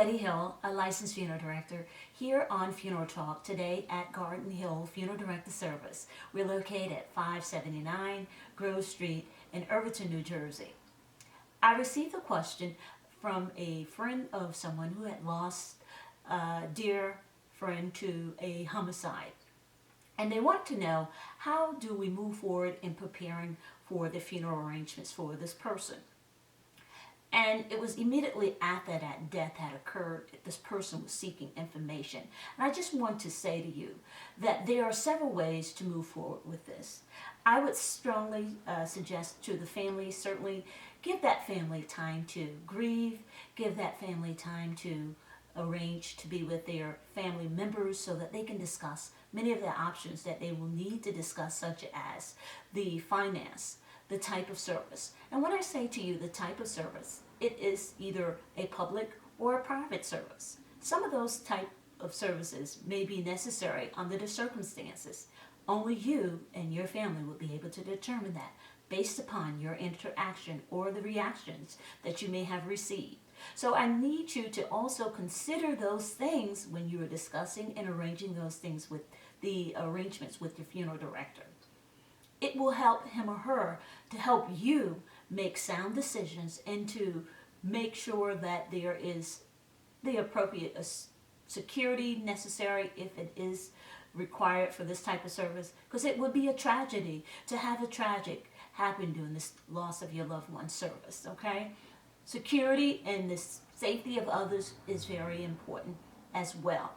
Betty Hill, a licensed funeral director, here on Funeral Talk today at GardenHill Funeral Director Service. We're located at 579 Grove Street in Irvington, New Jersey. I received a question from a friend of someone who had lost a dear friend to a homicide. And they want to know, how do we move forward in preparing for the funeral arrangements for this person? And it was immediately after that death had occurred, this person was seeking information. And I just want to say to you that there are several ways to move forward with this. I would strongly suggest to the family, certainly give that family time to grieve, give that family time to arrange to be with their family members so that they can discuss many of the options that they will need to discuss, such as the finance, the type of service. And when I say to you the type of service, it is either a public or a private service. Some of those type of services may be necessary under the circumstances. Only you and your family will be able to determine that based upon your interaction or the reactions that you may have received. So I need you to also consider those things when you are discussing and arranging those things with the arrangements with your funeral director. It will help him or her to help you make sound decisions and to make sure that there is the appropriate security necessary if it is required for this type of service, because it would be a tragedy to have a tragic happen during this loss of your loved one's service, okay? Security and the safety of others is very important as well.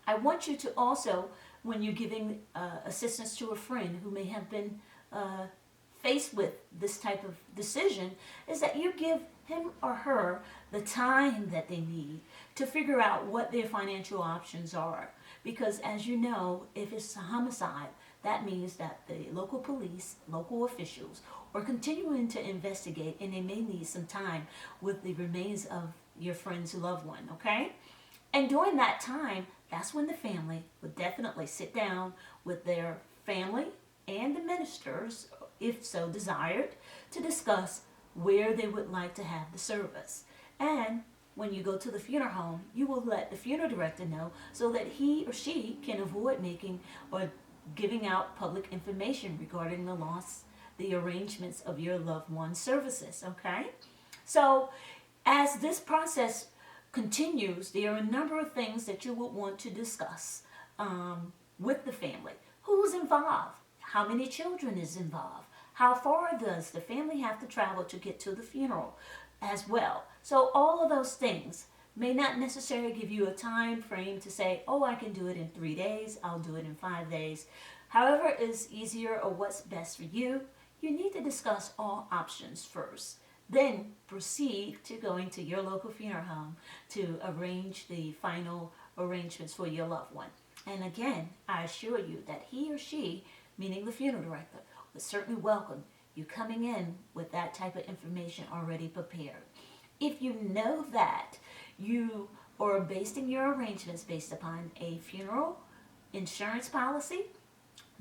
I want you to also, when you're giving assistance to a friend who may have been faced with this type of decision, is that you give him or her the time that they need to figure out what their financial options are. Because as you know, if it's a homicide, that means that the local police, local officials are continuing to investigate, and they may need some time with the remains of your friend's loved one, okay? And during that time, that's when the family would definitely sit down with their family and the ministers, if so desired, to discuss where they would like to have the service. And when you go to the funeral home, you will let the funeral director know so that he or she can avoid making or giving out public information regarding the loss, the arrangements of your loved one's services, okay? So as this process continues, there are a number of things that you will want to discuss with the family. Who's involved? How many children is involved? How far does the family have to travel to get to the funeral as well? So all of those things may not necessarily give you a time frame to say, oh, I can do it in 3 days, I'll do it in 5 days. However is easier or what's best for you, you need to discuss all options first. Then proceed to going to your local funeral home to arrange the final arrangements for your loved one. And again, I assure you that he or she, meaning the funeral director, would certainly welcome you coming in with that type of information already prepared. If you know that you are basing your arrangements based upon a funeral insurance policy,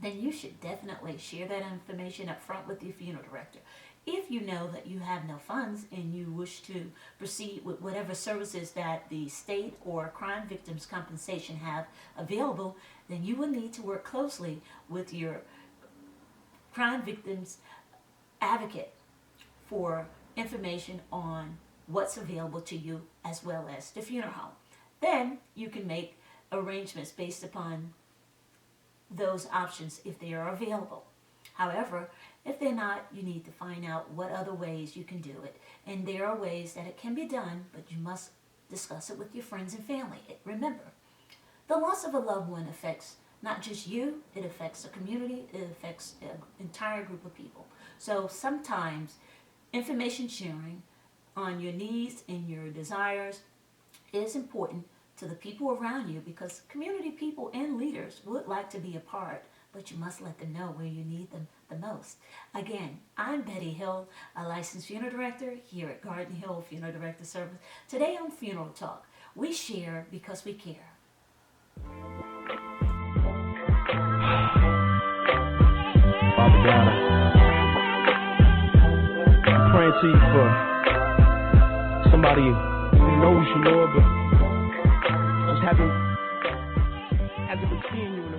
then you should definitely share that information up front with your funeral director. If you know that you have no funds and you wish to proceed with whatever services that the state or crime victims compensation have available, then you will need to work closely with your crime victims advocate for information on what's available to you as well as the funeral home. Then you can make arrangements based upon those options if they are available. However, if they're not, you need to find out what other ways you can do it. And there are ways that it can be done, but you must discuss it with your friends and family. Remember, the loss of a loved one affects not just you, it affects the community, it affects an entire group of people. So sometimes information sharing on your needs and your desires is important to the people around you, because community people and leaders would like to be a part, but you must let them know where you need them the most. Again, I'm Betty Hill, a licensed funeral director here at GardenHill Funeral Director Service. Today on Funeral Talk, we share because we care. Father God, I'm praying to you for somebody He knows you, Lord, but just haven't been seeing you